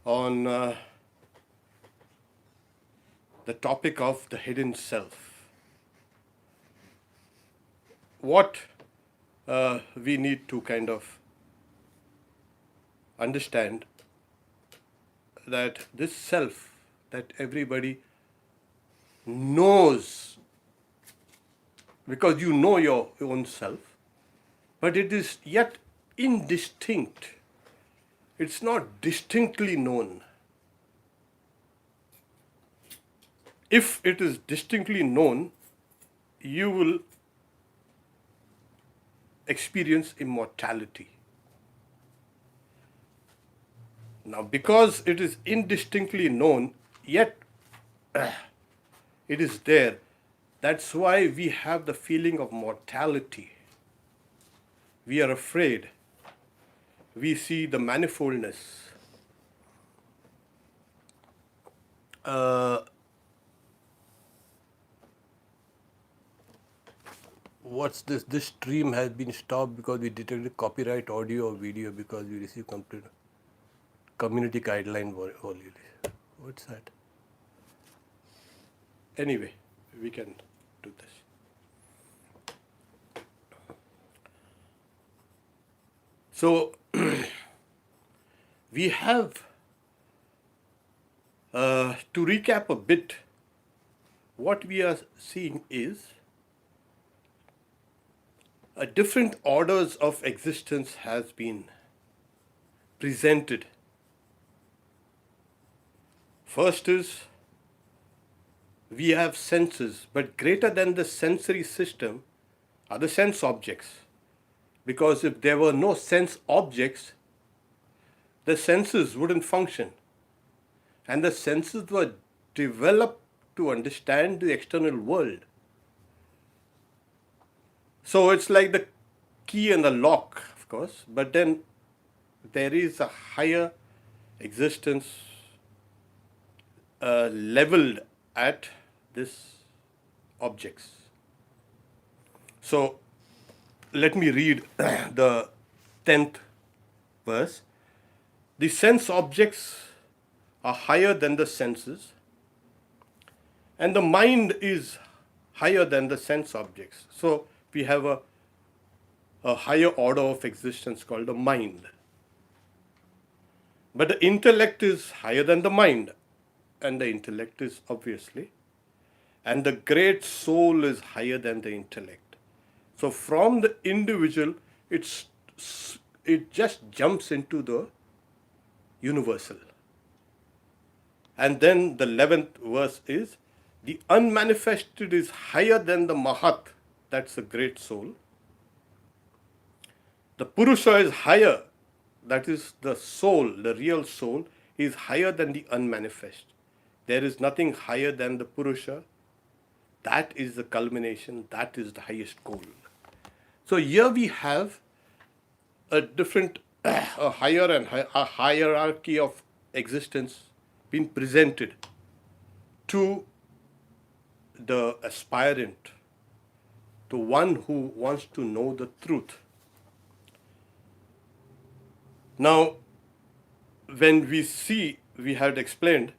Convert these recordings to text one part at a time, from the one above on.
on the topic of the hidden self. What we need to kind of understand that this self that everybody knows, because you know your own self, but it is yet indistinct. It's not distinctly known. If it is distinctly known, you will experience immortality. Now, because it is indistinctly known, yet it is there, that's why we have the feeling of mortality. We are afraid. We see the manifoldness. What's this? This stream has been stopped because we detected copyright audio or video because we received complete community guideline violation. What's that? Anyway, we can do this. So, we have, to recap a bit, what we are seeing is a different orders of existence has been presented. First is, we have senses, but greater than the sensory system are the sense objects. Because if there were no sense objects, the senses wouldn't function. And the senses were developed to understand the external world. So it's like the key and the lock, of course, but then there is a higher existence leveled at these objects. So let me read the 10th verse. The sense objects are higher than the senses, and the mind is higher than the sense objects. So we have a higher order of existence called the mind. But the intellect is higher than the mind, and the intellect is obviously, and the great soul is higher than the intellect. So from the individual, it just jumps into the universal. And then the 11th verse is, the unmanifested is higher than the Mahat, that's the great soul. The Purusha is higher, that is the soul, the real soul, is higher than the unmanifest. There is nothing higher than the Purusha. That is the culmination, that is the highest goal. So here we have a different, a higher and a hierarchy of existence being presented to the aspirant, to one who wants to know the truth. Now, when we see, we had explained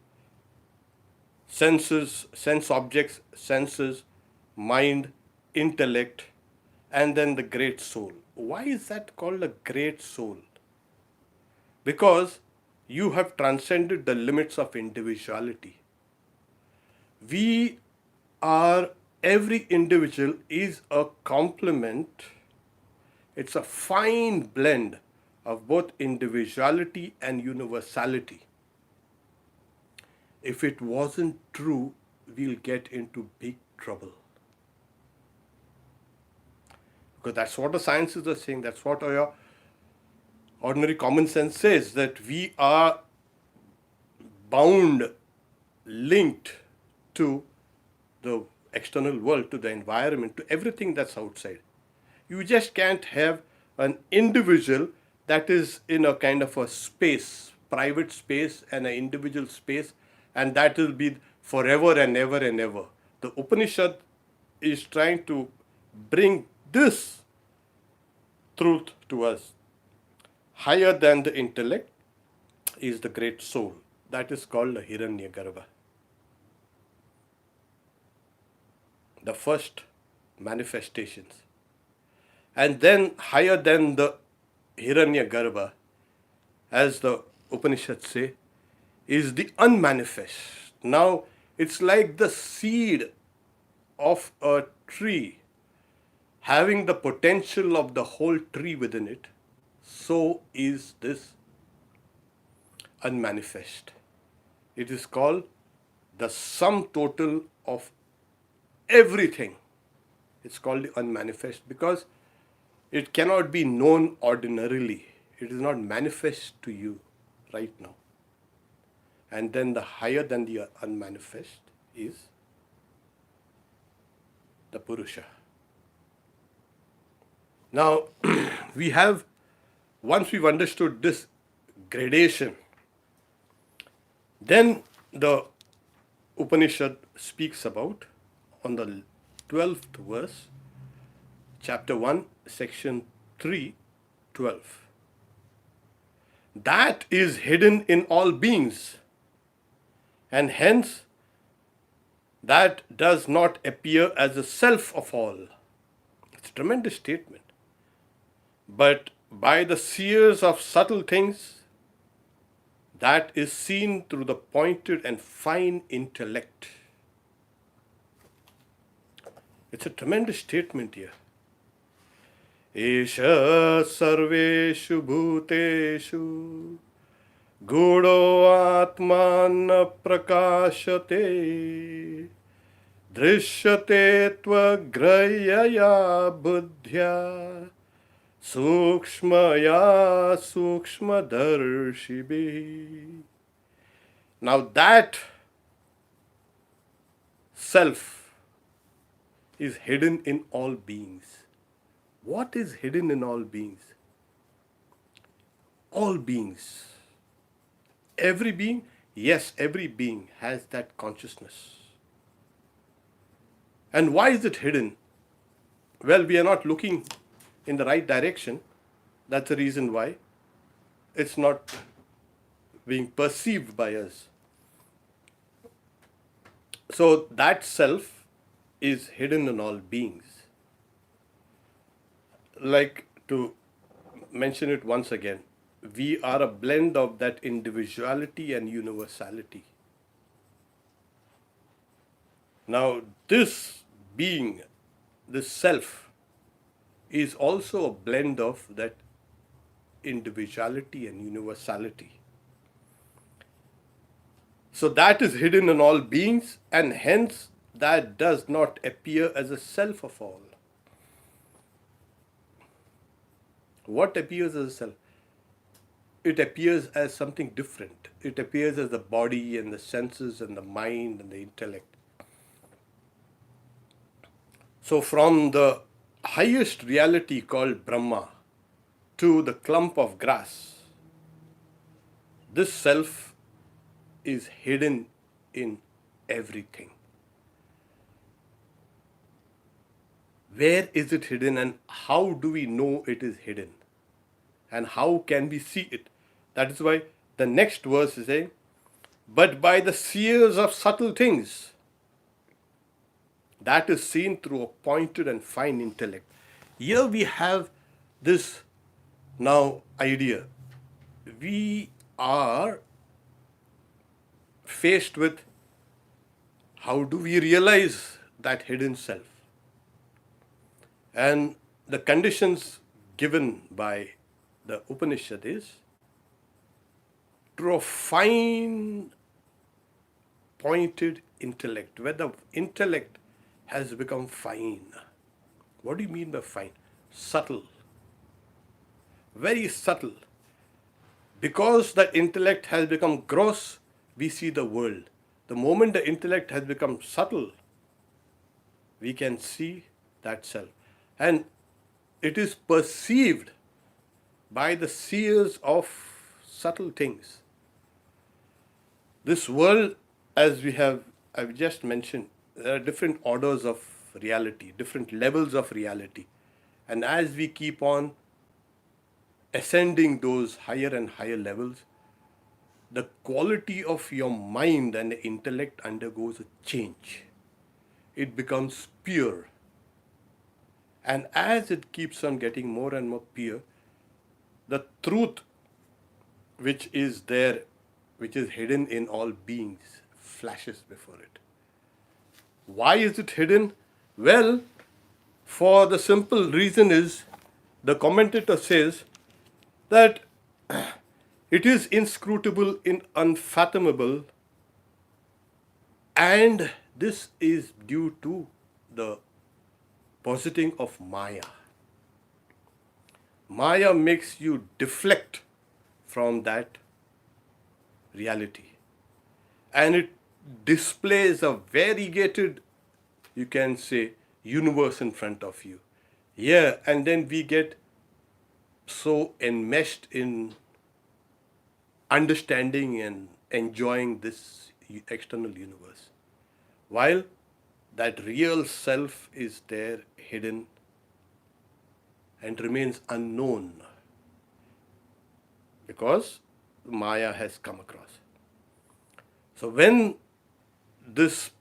senses, sense objects, senses, mind, intellect, and then the great soul. Why is that called a great soul? Because you have transcended the limits of individuality. We are, every individual is a complement, it's a fine blend of both individuality and universality. If it wasn't true, we'll get into big trouble. Because that's what the sciences are saying, that's what our ordinary common sense says, that we are bound, linked to the external world, to the environment, to everything that's outside. You just can't have an individual that is in a kind of a space, private space and an individual space, and that will be forever and ever and ever. The Upanishad is trying to bring this truth to us, higher than the intellect is the great soul. That is called the Hiranyagarbha. The first manifestations. And then higher than the Hiranyagarbha, as the Upanishads say, is the unmanifest. Now, it's like the seed of a tree having the potential of the whole tree within it. So is this unmanifest. It is called the sum total of everything. It's called the unmanifest because it cannot be known ordinarily. It is not manifest to you right now. And then the higher than the unmanifest is the Purusha. Now, once we've understood this gradation, then the Upanishad speaks about, on the 12th verse, chapter 1, section 3, 12. That is hidden in all beings, and hence that does not appear as a self of all. It's a tremendous statement. But by the seers of subtle things, that is seen through the pointed and fine intellect. It's a tremendous statement here. Esha sarveshu bhuteshu gudo atman prakashate drishyate tvagrayaya buddhya sukshmaya sukshmadarshibhi. Now that self is hidden in all beings. What is hidden in all beings? All beings. Every being? Yes, every being has that consciousness. And why is it hidden? Well, we are not looking in the right direction. That's the reason why it's not being perceived by us. So that self is hidden in all beings. Like to mention it once again, we are a blend of that individuality and universality. Now, this being, this self, is also a blend of that individuality and universality. So that is hidden in all beings, and hence that does not appear as a self of all. What appears as a self? It appears as something different. It appears as the body and the senses and the mind and the intellect. So from the highest reality called Brahma to the clump of grass, this self is hidden in everything. Where is it hidden, and how do we know it is hidden? And how can we see it? That is why the next verse is saying, but by the seers of subtle things, that is seen through a pointed and fine intellect. Here we have this now idea. We are faced with how do we realize that hidden self? And the conditions given by the Upanishad is through a fine, pointed intellect, where the intellect has become fine. What do you mean by fine? Subtle. Very subtle. Because the intellect has become gross, we see the world. The moment the intellect has become subtle, we can see that self. And it is perceived by the seers of subtle things. This world, as I've just mentioned, there are different orders of reality, different levels of reality. And as we keep on ascending those higher and higher levels, the quality of your mind and the intellect undergoes a change. It becomes pure. And as it keeps on getting more and more pure, the truth which is there, which is hidden in all beings, flashes before it. Why is it hidden? Well, for the simple reason is, the commentator says that it is inscrutable, unfathomable, and this is due to the positing of Maya. Maya makes you deflect from that reality, and it displays a variegated, you can say, universe in front of you. Yeah, and then we get so enmeshed in understanding and enjoying this external universe, while that real self is there hidden and remains unknown because Maya has come across. So when this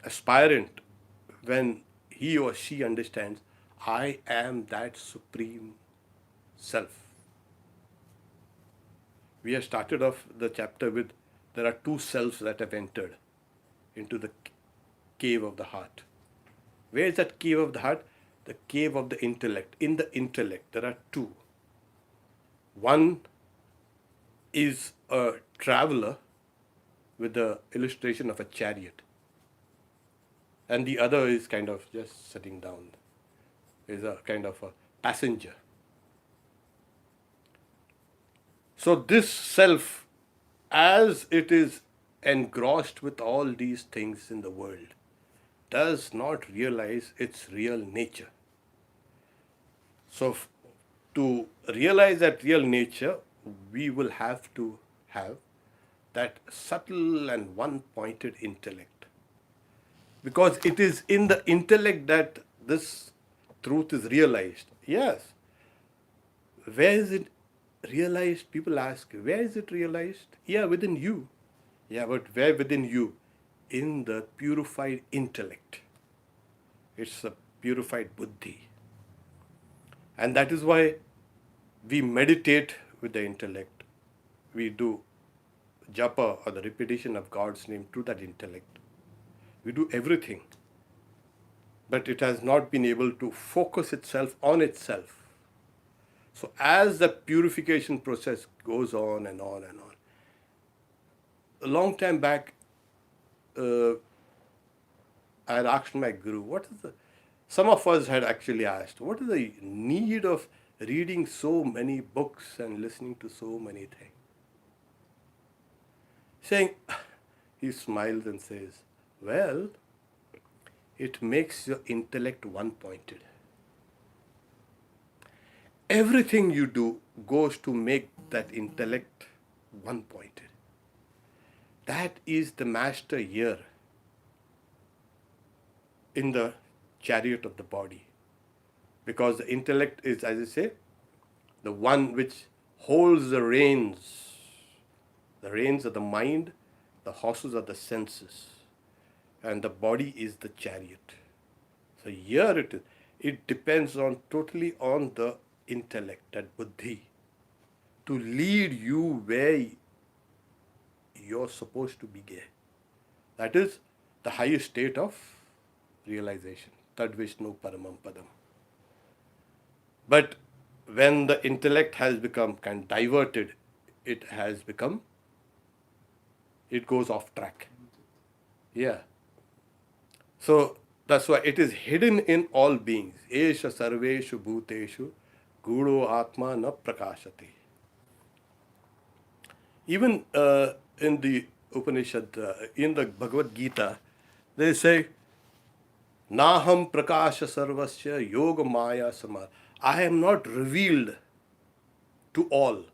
aspirant, when he or she understands, I am that supreme self. We have started off the chapter with, there are two selves that have entered into the cave of the heart. Where is that cave of the heart? The cave of the intellect. In the intellect, there are two. One is a traveler with the illustration of a chariot, and the other is kind of just sitting down, is a kind of a passenger. So this self, as it is engrossed with all these things in the world, does not realize its real nature. So to realize that real nature, we will have to have that subtle and one-pointed intellect. Because it is in the intellect that this truth is realized. Yes. Where is it realized? People ask, where is it realized? Yeah, within you. Yeah, but where within you? In the purified intellect. It's a purified buddhi. And that is why we meditate with the intellect. We do japa, or the repetition of God's name, to that intellect. We do everything. But it has not been able to focus itself on itself. So as the purification process goes on and on and on, a long time back, I had asked my guru, some of us had actually asked, what is the need of reading so many books and listening to so many things? Saying, he smiles and says, well, it makes your intellect one-pointed. Everything you do goes to make that intellect one-pointed. That is the master here in the chariot of the body. Because the intellect is, as I say, the one which holds the reins. The reins are the mind, the horses are the senses, and the body is the chariot. So here it is. It depends totally on the intellect, that buddhi, to lead you where you're supposed to be. That is the highest state of realization. Tad Vishnu Paramam Padam. But when the intellect has become kind of diverted, it goes off track. Yeah. So that's why it is hidden in all beings. Esha sarveshu bhuteshu gudo atma na prakashati. Even in the Upanishad, in the Bhagavad Gita, they say, Naham prakasha sarvasya yoga maya samar. I am not revealed to all.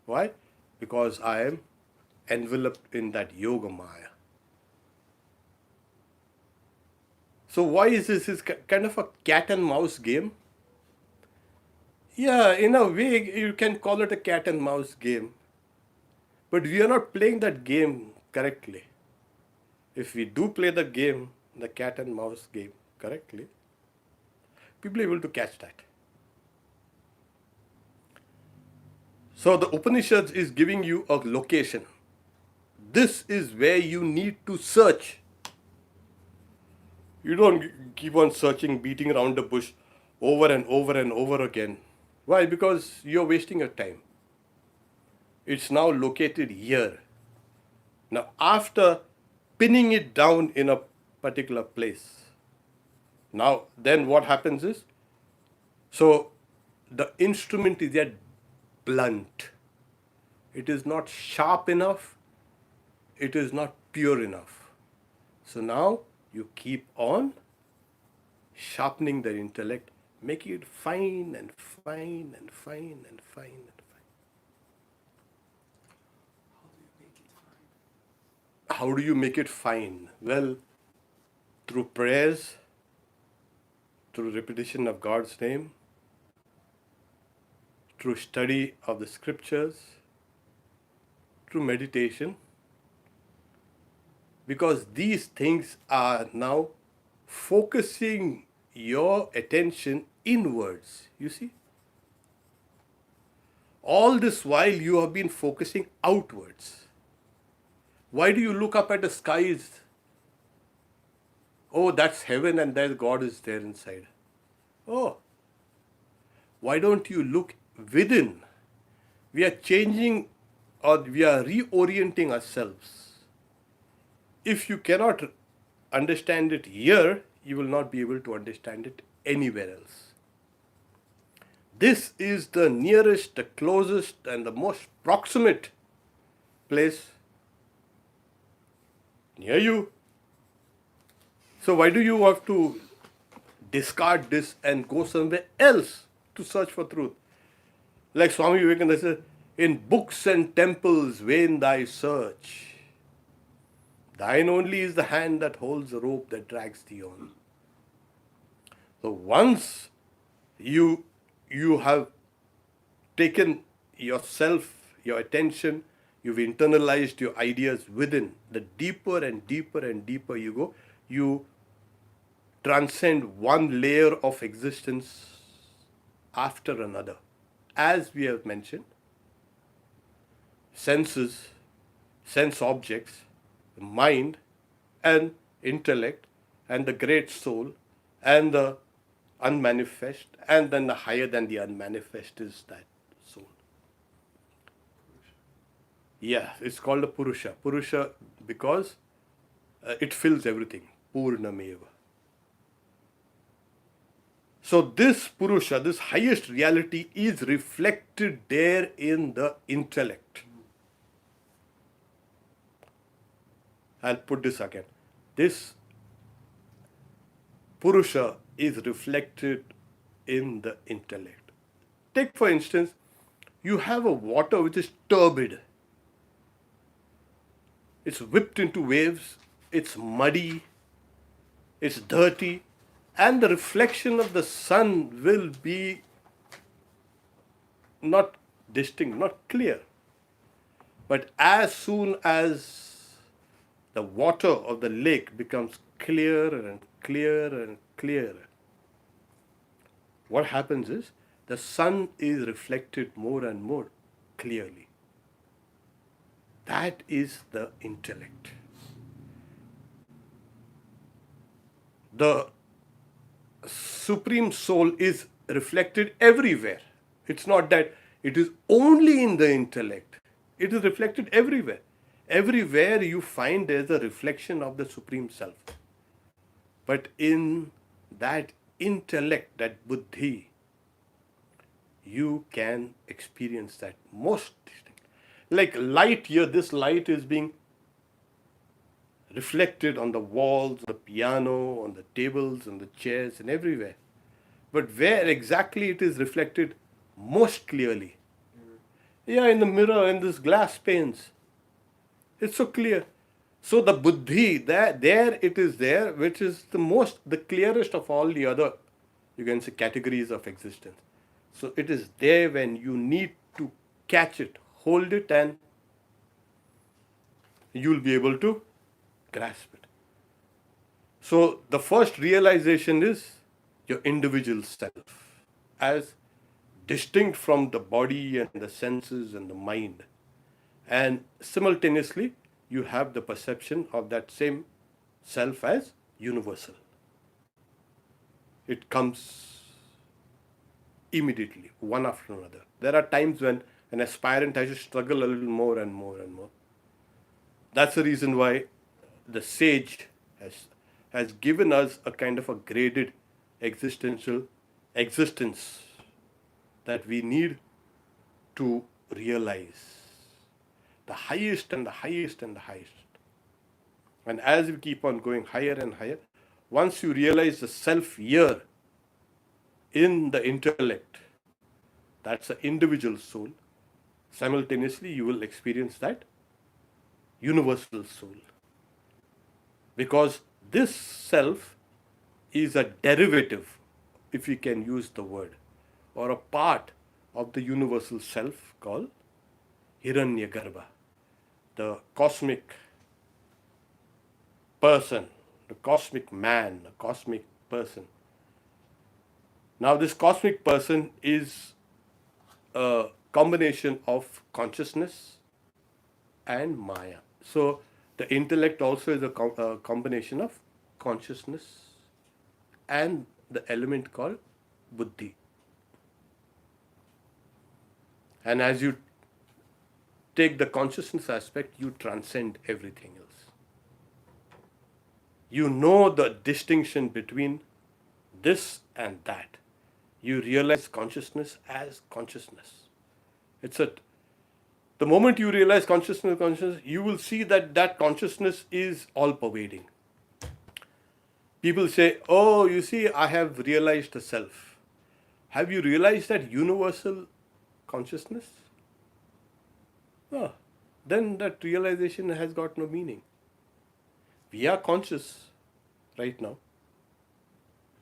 Why? Because I am enveloped in that yoga maya. So why is this kind of a cat and mouse game? Yeah, in a way, you can call it a cat and mouse game. But we are not playing that game correctly. If we do play the game, the cat and mouse game correctly, people are able to catch that. So the Upanishads is giving you a location. This is where you need to search. You don't keep on searching, beating around the bush over and over and over again. Why? Because you're wasting your time. It's now located here. Now, after pinning it down in a particular place, now then what happens is, so the instrument is yet blunt. It is not sharp enough. It is not pure enough. So now you keep on sharpening the intellect, making it fine and fine and fine and fine and fine. How do you make it fine? Well, through prayers, through repetition of God's name, through study of the scriptures, through meditation, because these things are now focusing your attention inwards. You see? All this while you have been focusing outwards. Why do you look up at the skies? Oh, that's heaven and there God is there inside. Oh, why don't you look within? We are changing or we are reorienting ourselves. If you cannot understand it here, you will not be able to understand it anywhere else. This is the nearest, the closest, and the most proximate place near you. So why do you have to discard this and go somewhere else to search for truth? Like Swami Vivekananda said, in books and temples vain thy search. Thine only is the hand that holds the rope that drags thee on. So once you have taken yourself, your attention, you've internalized your ideas within, the deeper and deeper and deeper you go, you transcend one layer of existence after another. As we have mentioned, senses, sense objects, the mind and intellect and the great soul and the unmanifest, and then the higher than the unmanifest is that soul. Yeah, it's called a Purusha. Purusha because it fills everything. Purnameva. So this Purusha, this highest reality is reflected there in the intellect. I'll put this again. This Purusha is reflected in the intellect. Take for instance, you have a water which is turbid. It's whipped into waves, it's muddy, it's dirty, and the reflection of the sun will be not distinct, not clear. But as soon as the water of the lake becomes clearer and clearer and clearer, what happens is the sun is reflected more and more clearly. That is the intellect. The Supreme Soul is reflected everywhere. It's not that it is only in the intellect. It is reflected everywhere. Everywhere you find there's a reflection of the Supreme Self. But in that intellect, that buddhi, you can experience that most distinct. Like light here, this light is being reflected on the walls, the piano, on the tables, on the chairs, and everywhere. But where exactly it is reflected most clearly? Yeah, in the mirror, in this glass panes. It's so clear. So the buddhi, there it is there, which is the clearest of all the other, you can say, categories of existence. So it is there when you need to catch it, hold it, and you'll be able to grasp it. So the first realization is your individual self as distinct from the body and the senses and the mind. And simultaneously, you have the perception of that same self as universal. It comes immediately, one after another. There are times when an aspirant has to struggle a little more and more and more. That's the reason why the sage has given us a kind of a graded existential existence that we need to realize. The highest and the highest and the highest. And as we keep on going higher and higher, once you realize the self here in the intellect, that's the individual soul, simultaneously you will experience that universal soul. Because this self is a derivative, if we can use the word, or a part of the universal self called Hiranyagarbha, the cosmic person, the cosmic man, the cosmic person. Now, this cosmic person is a combination of consciousness and Maya. So, the intellect also is a combination of consciousness and the element called buddhi. And as you take the consciousness aspect, you transcend everything else. You know the distinction between this and that. You realize consciousness as consciousness. The moment you realize consciousness, you will see that that consciousness is all pervading. People say, oh, you see, I have realized the self. Have you realized that universal consciousness? Oh, then that realization has got no meaning. We are conscious right now.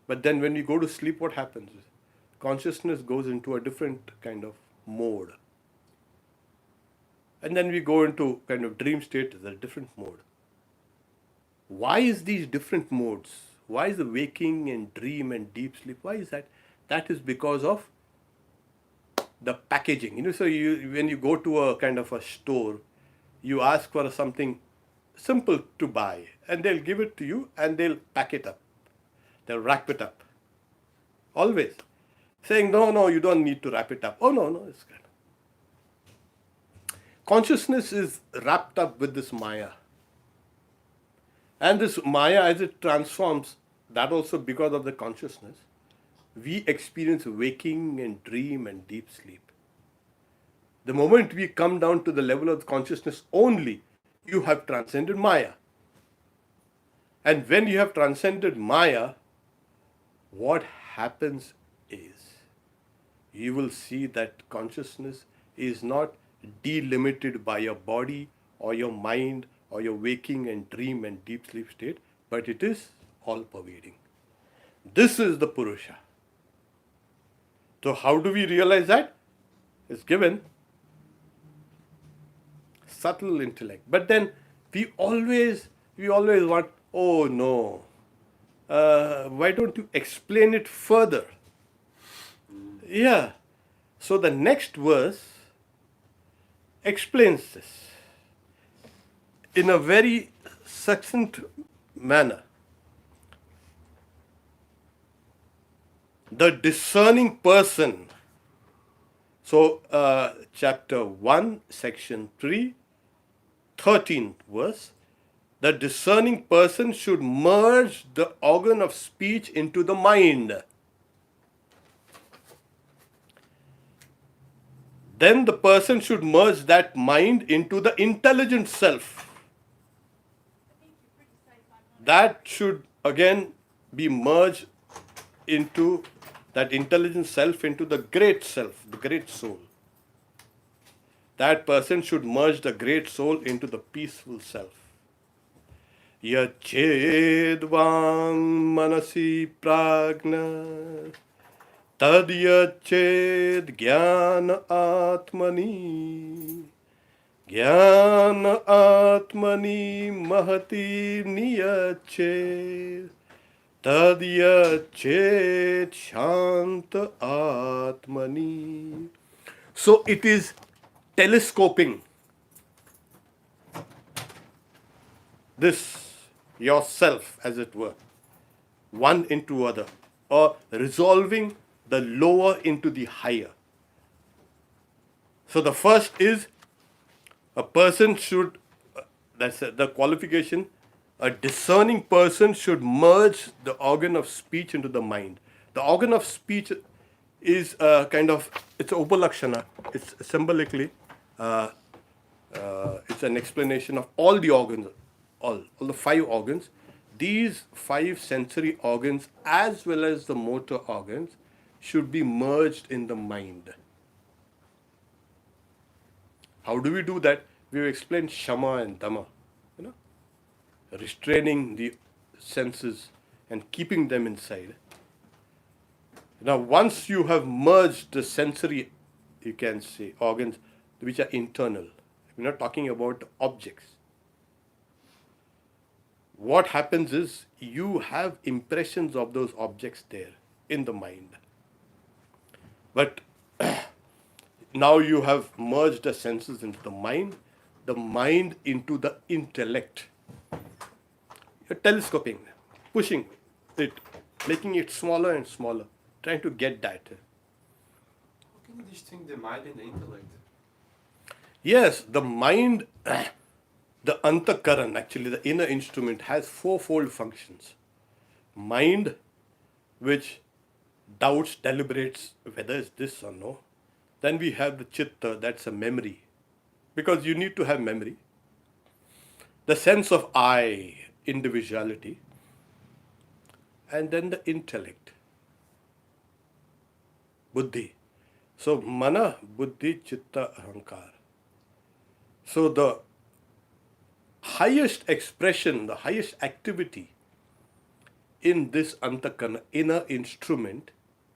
But then when we go to sleep, what happens? Consciousness goes into a different kind of mode. And then we go into kind of dream state, is a different mode. Why is these different modes? Why is the waking and dream and deep sleep? Why is that? That is because of the packaging. So when you go to a kind of a store, you ask for something simple to buy, and they'll give it to you and they'll pack it up. They'll wrap it up. Always. Saying, no, you don't need to wrap it up. Oh, no, it's good. Consciousness is wrapped up with this Maya. And this Maya, as it transforms, that also because of the consciousness, we experience waking and dream and deep sleep. The moment we come down to the level of consciousness only, you have transcended Maya. And when you have transcended Maya, what happens is, you will see that consciousness is not delimited by your body or your mind or your waking and dream and deep sleep state, but it is all pervading. This is the Purusha. So how do we realize that? It's given subtle intellect. But then we always want, oh no, why don't you explain it further? Yeah. So the next verse explains this in a very succinct manner. The discerning person. So, chapter 1, section 3, 13th verse. The discerning person should merge the organ of speech into the mind. Then the person should merge that mind into the intelligent self. That should again be merged into that intelligent self, into the great self, the great soul. That person should merge the great soul into the peaceful self. Yachedvang manasi pragna Tadyached Jnana Atmani. Jnana Atmani Mahati Niyached. Tadyached Shanta Atmani. So it is telescoping this yourself, as it were, one into other, or resolving the lower into the higher. So the first is a person should, the qualification, a discerning person should merge the organ of speech into the mind. The organ of speech is a kind of, it's upalakshana, it's symbolically, it's an explanation of all the organs, all the five organs. These five sensory organs, as well as the motor organs, should be merged in the mind. How do we do that? We've explained Shama and Dama, you know, restraining the senses and keeping them inside. Now, once you have merged the sensory, you can say, organs which are internal, we're not talking about objects. What happens is you have impressions of those objects there in the mind. But now you have merged the senses into the mind into the intellect. You're telescoping, pushing it, making it smaller and smaller, trying to get that. How can you distinguish the mind and the intellect? Yes, the mind, the antakaran, actually the inner instrument, has fourfold functions. Mind, which doubts, deliberates whether it's this or no. Then we have the chitta, that's a memory, because you need to have memory. The sense of I, individuality, and then the intellect, buddhi. So mana, buddhi, chitta, ahankar. So the highest expression, the highest activity in this antakana, inner instrument,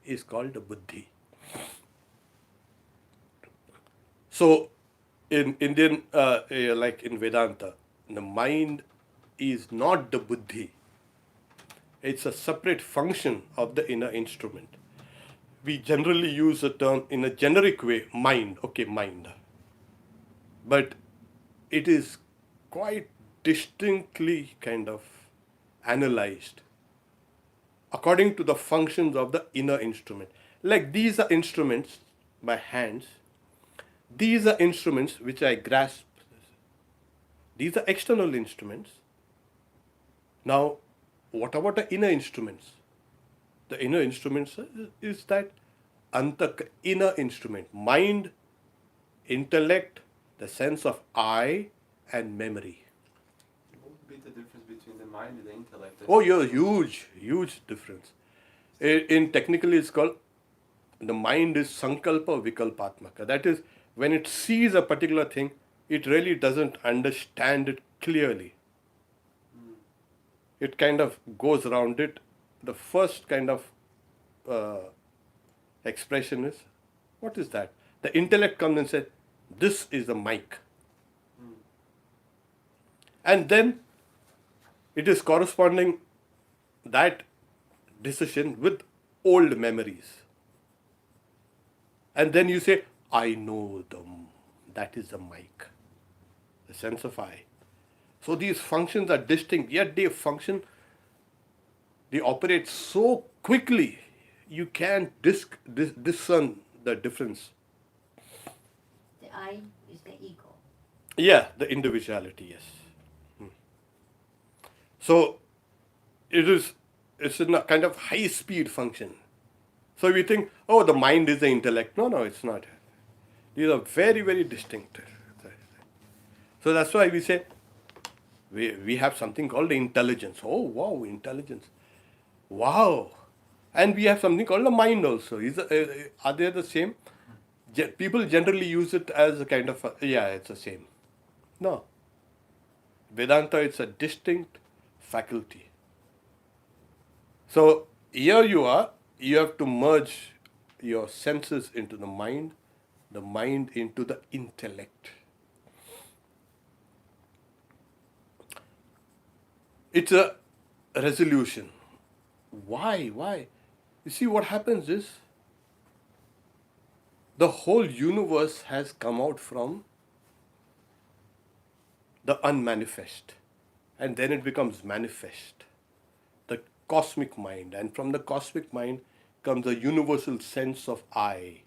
is called the buddhi. So in Indian, like in Vedanta, the mind is not the buddhi. It's a separate function of the inner instrument. We generally use the term in a generic way, mind, okay, mind. But it is quite distinctly kind of analyzed according to the functions of the inner instrument. Like these are instruments, my hands. These are instruments which I grasp. These are external instruments. Now, what about the inner instruments? The inner instruments is that inner instrument, mind, intellect, the sense of I, and memory. What would be the difference between the mind and the intellect? Oh, yeah, huge difference. In technically, it's called, the mind is sankalpa vikalpatmaka. That is, when it sees a particular thing, it really doesn't understand it clearly. It kind of goes around it. The first kind of expression is, what is that? The intellect comes and says, this is the mic. And then it is corresponding that decision with old memories. And then you say, I know them. That is the mic. The sense of I. So these functions are distinct, yet they function, they operate so quickly, you can't discern the difference. The I is the ego. Yeah, the individuality, yes. So it's in a kind of high speed function. So we think, oh, the mind is the intellect. No, it's not. These are very, very distinct. So that's why we say we have something called the intelligence. Oh, wow, intelligence. Wow. And we have something called the mind also. Are they the same? People generally use it as a kind of, it's the same. No. Vedanta, it's a distinct faculty. So here you have to merge your senses into the mind into the intellect. It's a resolution. Why? Why? You see, what happens is the whole universe has come out from the unmanifest, and then it becomes manifest, the cosmic mind, and from the cosmic mind comes a universal sense of I,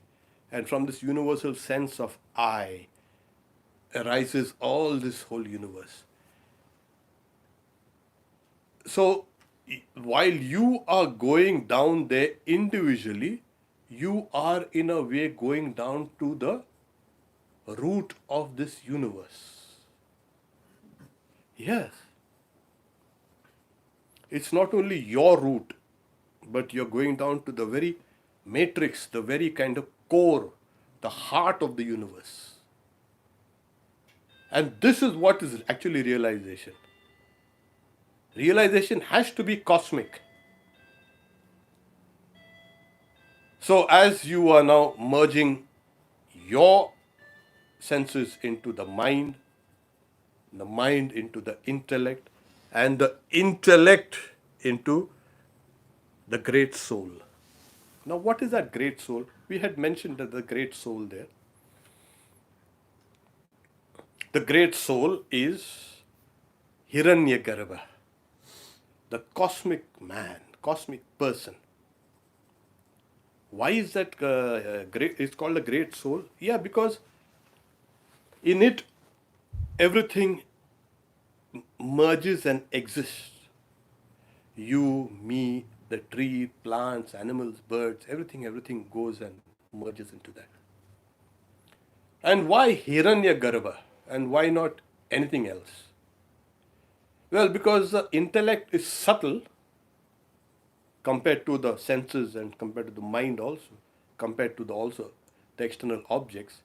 and from this universal sense of I arises all this whole universe. So while you are going down there individually, you are in a way going down to the root of this universe. Yes. It's not only your root, but you're going down to the very matrix, the very kind of core, the heart of the universe. And this is what is actually realization. Realization has to be cosmic. So as you are now merging your senses into the mind into the intellect, and the intellect into the great soul. Now, what is that great soul? We had mentioned that the great soul there. The great soul is Hiranyagarbha, the cosmic man, cosmic person. Why is that great? It's called a great soul. Yeah, because in it everything merges and exists. You, me, the tree, plants, animals, birds, everything goes and merges into that. And why Hiranyagarbha? And why not anything else? Well, because the intellect is subtle compared to the senses and compared to the mind also, compared to the external objects.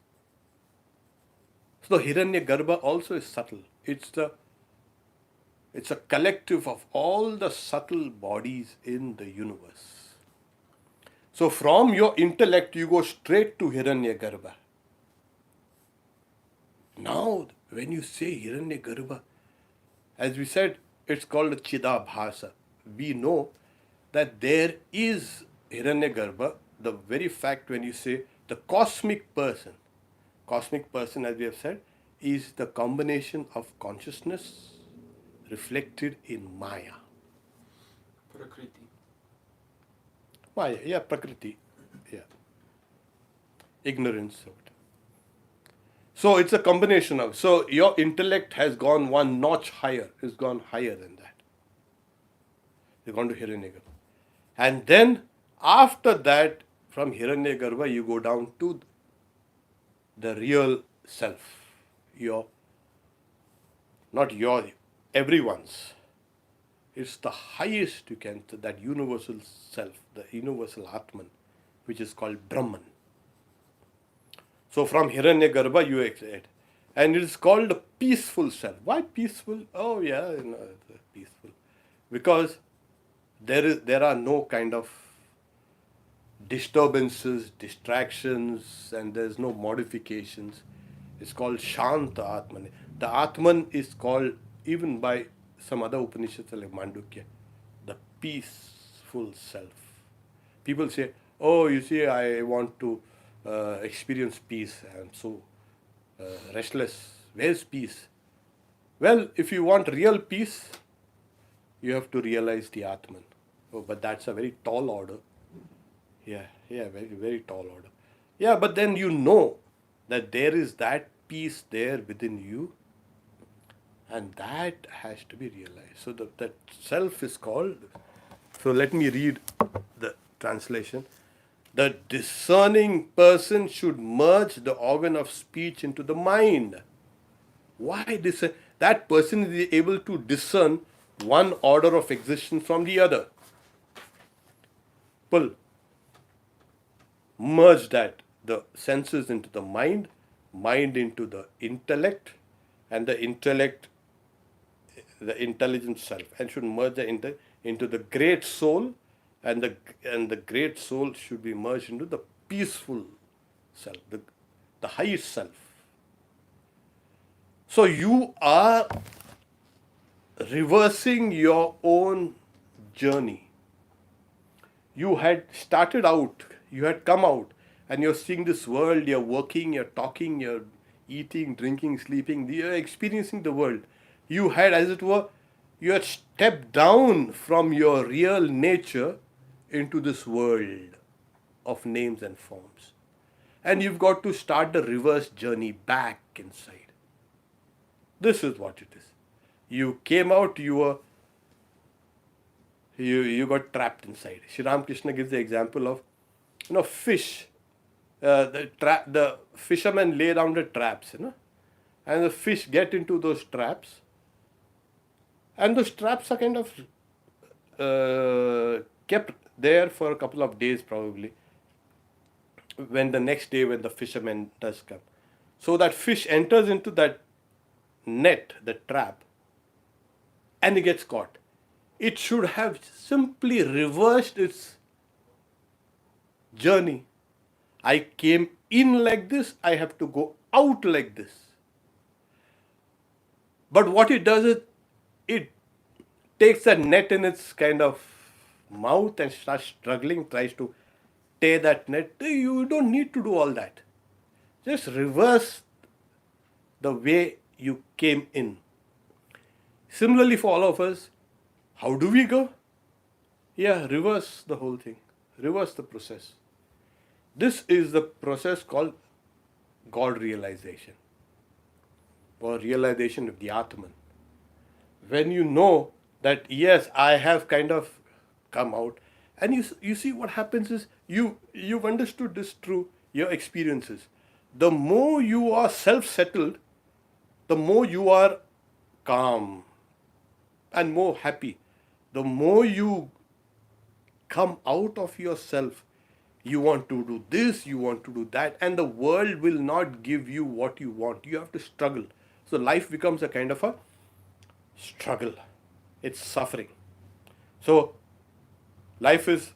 So the Hiranyagarbha also is subtle. It's a collective of all the subtle bodies in the universe. So from your intellect, you go straight to Hiranyagarbha. Now, when you say Hiranyagarbha, as we said, it's called a Chidabhasa. We know that there is Hiranyagarbha, the very fact when you say the cosmic person, as we have said, is the combination of consciousness reflected in Maya. Prakriti. Maya, yeah, Prakriti, yeah. Ignorance. So it's a combination of, so your intellect has gone one notch higher, has gone higher than that. You've gone to Hiranyagarbha. And then after that, from Hiranyagarbha, you go down to the real self. Not your, everyone's. It's the highest you can, that universal self, the universal Atman, which is called Brahman. So from Hiranyagarbha you exit. And it is called a peaceful self. Why peaceful? Oh yeah, it's peaceful. Because there are no kind of disturbances, distractions, and there's no modifications. It's called Shanta Atman. The Atman is called, even by some other Upanishads like Mandukya, the peaceful self. People say, oh, you see, I want to experience peace. I'm so restless. Where's peace? Well, if you want real peace, you have to realize the Atman. Oh, but that's a very tall order. Yeah, very, very tall order. Yeah, but then you know that there is that peace there within you, and that has to be realized. So that self is called, so let me read the translation. The discerning person should merge the organ of speech into the mind. Why discern? That person is able to discern one order of existence from the other. Merge that, the senses into the mind into the intellect, and the intellect, the intelligent self, and should merge into the great soul, and the great soul should be merged into the peaceful self, the highest self. So you are reversing your own journey. You had started out, you had come out, and you're seeing this world, you're working, you're talking, you're eating, drinking, sleeping, you're experiencing the world. You had, as it were, you had stepped down from your real nature into this world of names and forms. And you've got to start the reverse journey back inside. This is what it is. You came out, you got trapped inside. Sri Ramakrishna gives the example of, fish. The fishermen lay down the traps, and the fish get into those traps, and those traps are kind of kept there for a couple of days probably. When the next day, when the fisherman does come, so that fish enters into that net, the trap, and it gets caught. It should have simply reversed its journey. I came in like this, I have to go out like this. But what it does is, it takes that net in its kind of mouth and starts struggling, tries to tear that net. You don't need to do all that. Just reverse the way you came in. Similarly, for all of us, how do we go? Yeah, reverse the whole thing. Reverse the process. This is the process called God realization, or realization of the Atman. When you know that, yes, I have kind of come out, and you see what happens is, you've understood this through your experiences. The more you are self-settled, the more you are calm and more happy. The more you come out of yourself, you want to do this, you want to do that, and the world will not give you what you want. You have to struggle. So life becomes a kind of a struggle. It's suffering. So life is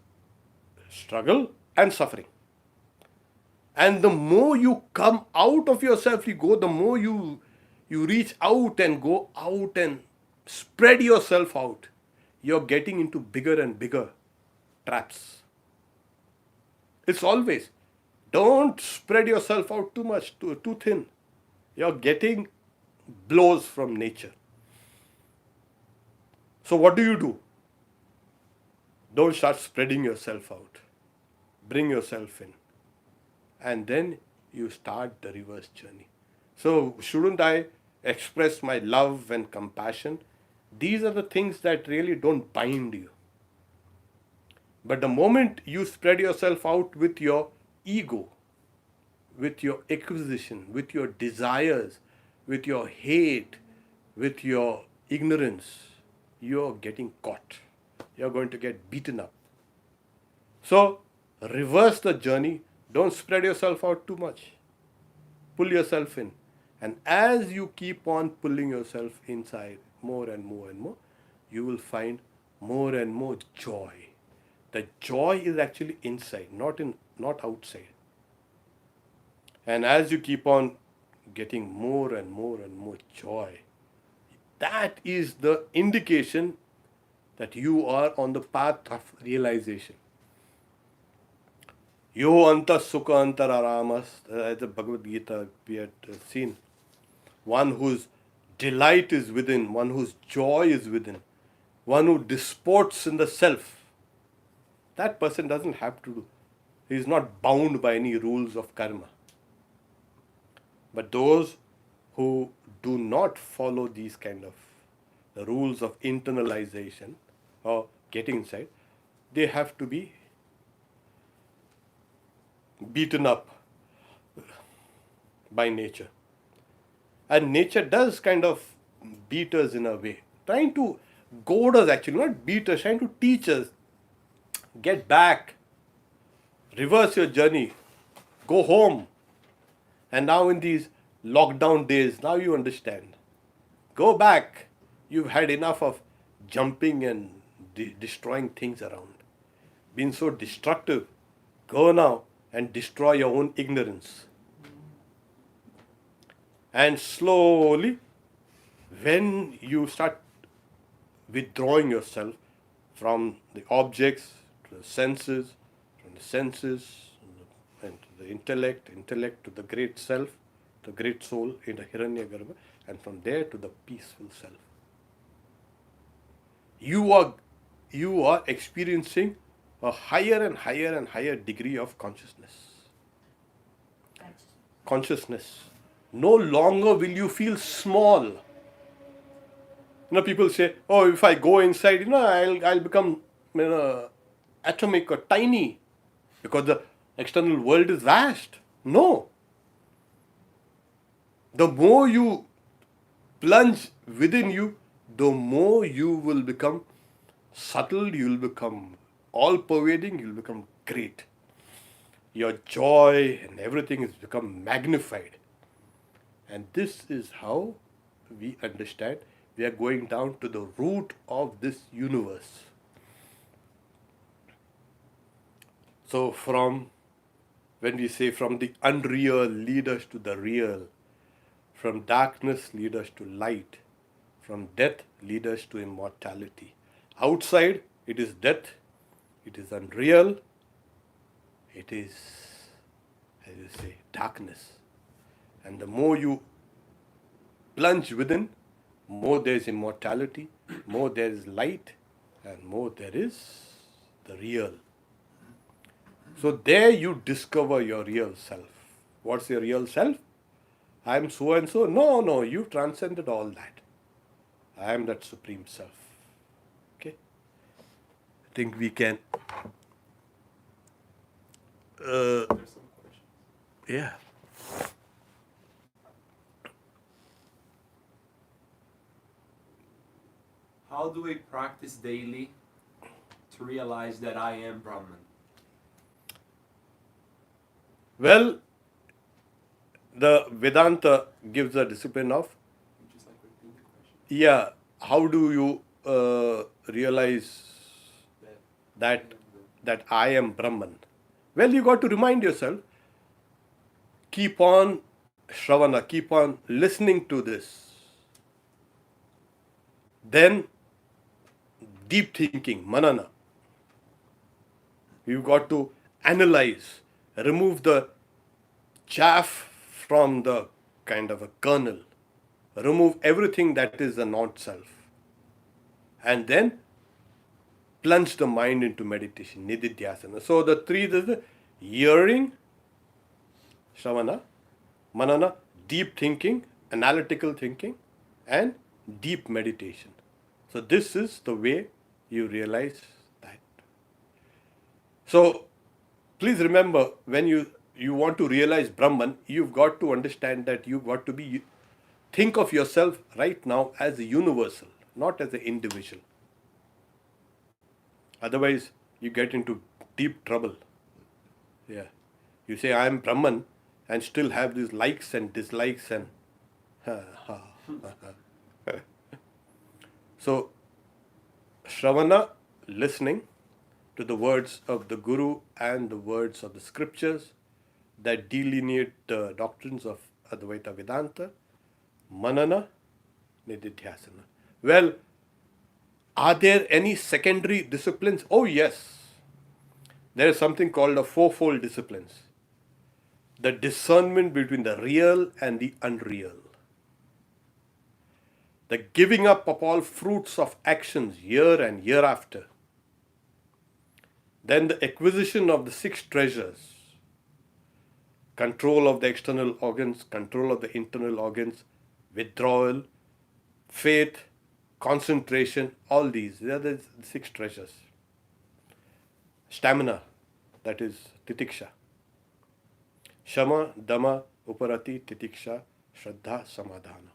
struggle and suffering. And the more you come out of yourself, the more you reach out and go out and spread yourself out, you're getting into bigger and bigger traps. It's always, don't spread yourself out too much, too thin. You're getting blows from nature. So what do? Don't start spreading yourself out. Bring yourself in. And then you start the reverse journey. So shouldn't I express my love and compassion? These are the things that really don't bind you. But the moment you spread yourself out with your ego, with your acquisition, with your desires, with your hate, with your ignorance, you're getting caught. You're going to get beaten up. So reverse the journey. Don't spread yourself out too much. Pull yourself in. And as you keep on pulling yourself inside more and more and more, you will find more and more joy. The joy is actually inside, not outside. And as you keep on getting more and more and more joy, that is the indication that you are on the path of realization. Yo anta sukha antararamas, as the Bhagavad Gita we had seen. One whose delight is within, one whose joy is within, one who disports in the self. That person doesn't have to do. He is not bound by any rules of karma. But those who do not follow these kind of the rules of internalization or getting inside, they have to be beaten up by nature. And nature does kind of beat us in a way, trying to goad us actually, not beat us, trying to teach us, get back, reverse your journey, go home. And now in these lockdown days, now you understand. Go back. You've had enough of jumping and destroying things around. Been so destructive. Go now. and destroy your own ignorance. And slowly, when you start withdrawing yourself from the objects to the senses, from the senses and to the intellect to the great self, the great soul in the Hiranyagarbha, and from there to the peaceful self. You are experiencing a higher and higher and higher degree of consciousness. No longer will you feel small. People say, "Oh, if I go inside, I'll become, atomic or tiny, because the external world is vast." No. The more you plunge within you, the more you will become subtle, you will become all-pervading, you will become great. Your joy and everything has become magnified. And this is how we understand we are going down to the root of this universe. So when we say from the unreal lead us to the real, from darkness lead us to light, from death lead us to immortality. Outside, it is death, it is unreal, it is, as you say, darkness. And the more you plunge within, more there is immortality, more there is light, and more there is the real. So there you discover your real self. What's your real self? I am so and so. No, you've transcended all that. I am that supreme self. Okay? I think we can. There's some questions. Yeah. How do we practice daily to realize that I am Brahman? Well, the Vedanta gives a discipline of, Just like repeat the question. how do you realize that I am Brahman? Well, you got to remind yourself, keep on Shravana, keep on listening to this. Then, deep thinking, manana. You've got to analyze, remove the chaff from the kind of a kernel, remove everything that is a not-self, and then plunge the mind into meditation, nididhyasana. So the three, this is hearing, shravana, manana, deep thinking, analytical thinking, and deep meditation. So this is the way you realize that. So please remember, when you want to realize Brahman, you've got to understand that you've got to think of yourself right now as a universal, not as an individual. Otherwise, you get into deep trouble. Yeah. You say, I am Brahman, and still have these likes and dislikes and So, Shravana, listening to the words of the Guru and the words of the scriptures that delineate the doctrines of Advaita Vedanta. Manana, nididhyasana. Well, are there any secondary disciplines? Oh, yes. There is something called a fourfold disciplines. The discernment between the real and the unreal. The giving up of all fruits of actions year and year after. Then the acquisition of the 6 treasures. Control of the external organs, control of the internal organs, withdrawal, faith, concentration, all these. They are the 6 treasures. Stamina, that is titiksha. Shama, Dama, Uparati, Titiksha, Shraddha, Samadhana.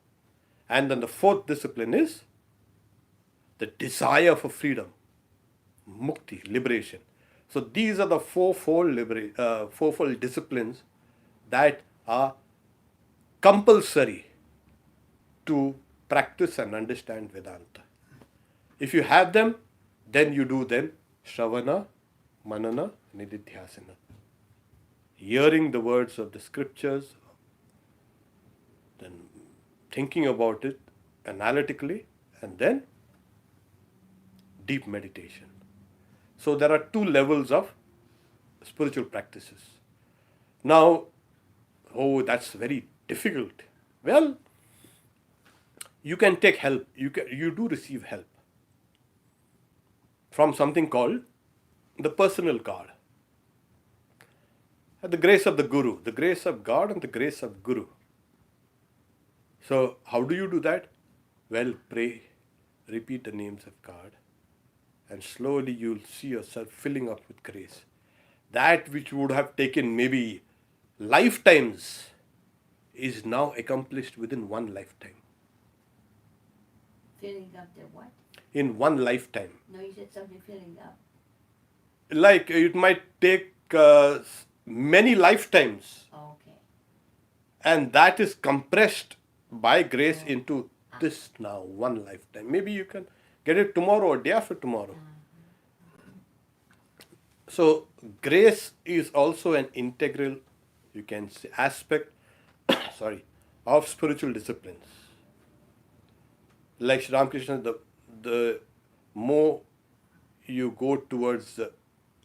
And then the 4th discipline is the desire for freedom, mukti, liberation. So these are the fourfold disciplines that are compulsory to practice and understand Vedanta. If you have them, then you do them Shravana, Manana, Nididhyasana. hearing the words of the scriptures, then thinking about it analytically, and then deep meditation. So there are two levels of spiritual practices. Now, oh, that's very difficult. Well, you can take help. You do receive help from something called the personal God. The grace of the Guru, the grace of God and the grace of Guru. So, how do you do that? Well, pray, repeat the names of God, and slowly you'll see yourself filling up with grace. That which would have taken maybe lifetimes is now accomplished within one lifetime. Filling up the what? In one lifetime. No, you said something filling up. Like it might take many lifetimes, Okay. and that is compressed by grace into this now one lifetime. Maybe you can get it tomorrow or day after tomorrow. So grace is also an integral, you can say, aspect of spiritual disciplines. Like Sri Ramakrishna, the more you go towards the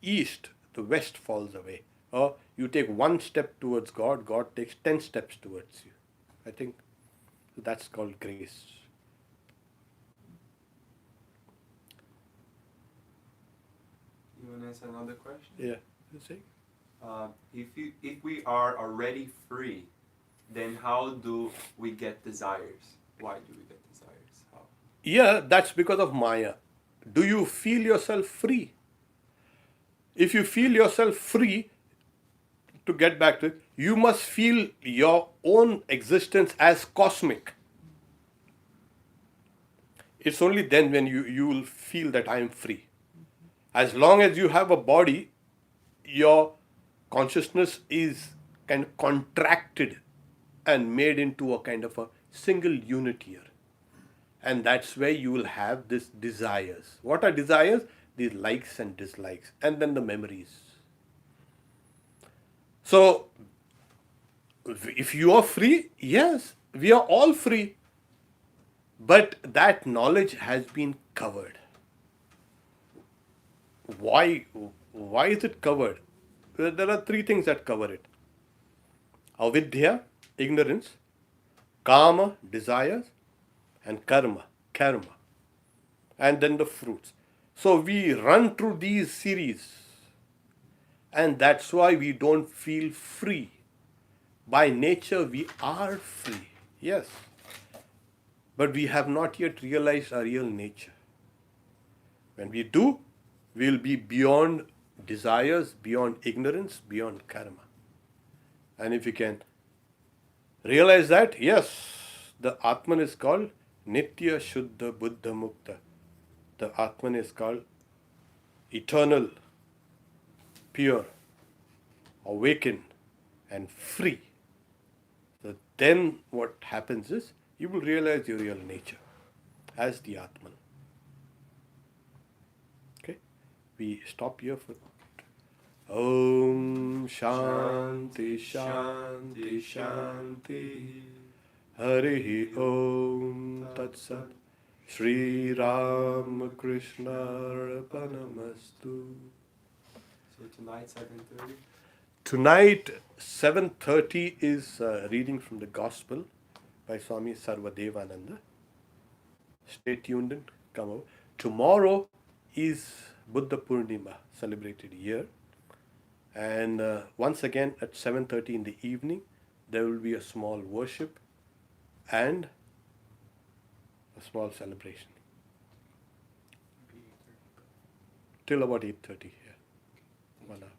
east, the west falls away. Or you take one step towards God, God takes 10 steps towards you. I think that's called grace. You want to answer another question? Yeah. You see? If we are already free, then how do we get desires? Why do we get desires? How? Yeah, that's because of Maya. Do you feel yourself free? If you feel yourself free, to get back to it, you must feel your own existence as cosmic. It's only then when you will feel that I am free. As long as you have a body, your consciousness is kind of contracted and made into a kind of a single unit here. And that's where you will have these desires. What are desires? These likes and dislikes, and then the memories. So, if you are free, yes, we are all free. But that knowledge has been covered. Why is it covered? Well, there are three things that cover it. Avidya, ignorance, kama, desires, and karma. And then the fruits. So we run through these series, and that's why we don't feel free. By nature, we are free, yes, but we have not yet realized our real nature. When we do, we will be beyond desires, beyond ignorance, beyond karma. And if we can realize that, yes, the Atman is called Nitya Shuddha Buddha Mukta. The Atman is called eternal, pure, awakened, and free. So then what happens is you will realize your real nature as the Atman. Okay? We stop here for Om Shanti Shanti Shanti Harihi Om Tat Sat Shri Ram Krishna Arpanamastu. So tonight 7:30. Tonight 7:30 is reading from the Gospel by Swami Sarvadevananda. Stay tuned and come over. Tomorrow is Buddha Purnima, celebrated here. And once again at 7:30 in the evening, there will be a small worship and a small celebration. Till about 8:30 here. 1 hour.